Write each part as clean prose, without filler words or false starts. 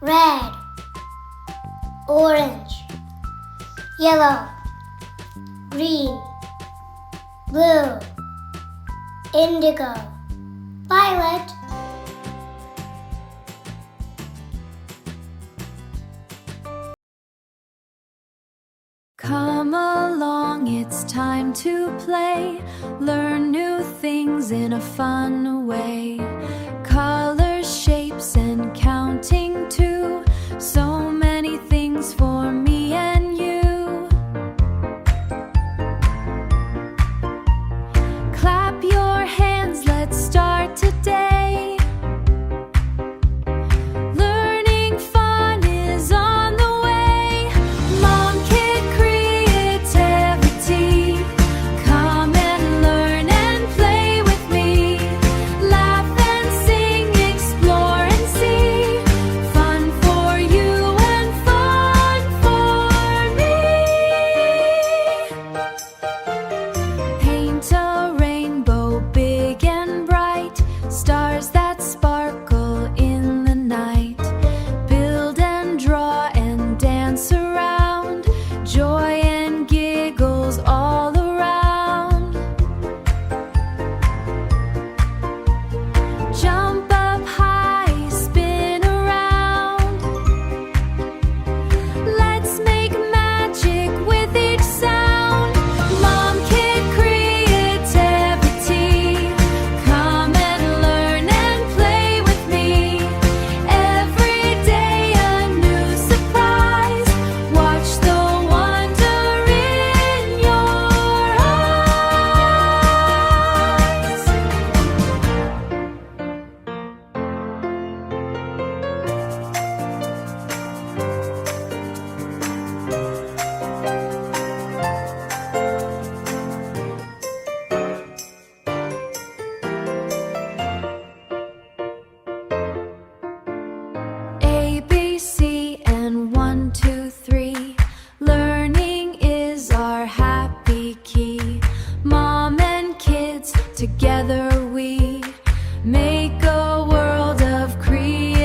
red, orange, yellow, green, blue, indigo, violet. Come along, it's time to play. Learn new things in a fun way. Colors, shapes, and counting too. So many things for me and you. Clap your hands, let's start today. Learning fun is on the way. MomKidCreativity. Come and learn and play with me. Laugh and sing, explore and see. Fun for you and fun for me. Paint a rainbow big and bright. Stars that sparkle in the night. Build and draw and dance around. Joy and giggles all around. Jump up high, spin around. Let's make magic with each sound. MomKidCreativity. Come and learn and play with me. Every day a new surprise. Watch the wonder in your eyes. A, B, C, and 1, 2, 3. Learning is our happy key. Mom and kids, together we make a world of creativity.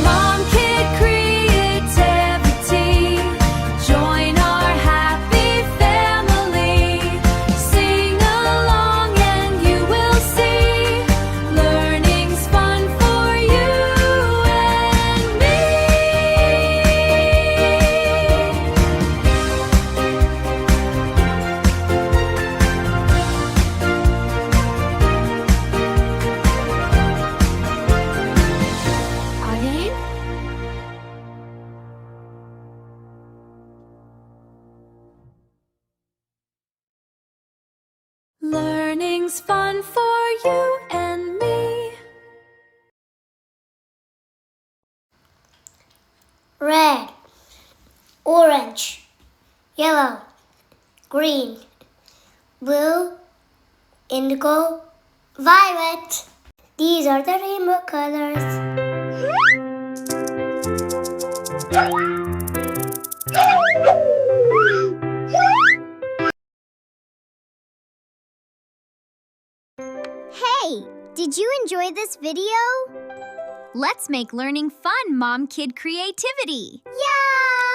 MomKidCreativity. Join our happy family. Sing along and you will see. Learning's fun for you and me. Again? Learning's fun for you and me. Red, orange, yellow, green, blue, indigo, violet. These are the rainbow colors. Hey, did you enjoy this video? Let's make learning fun, MomKidCreativity. Yeah!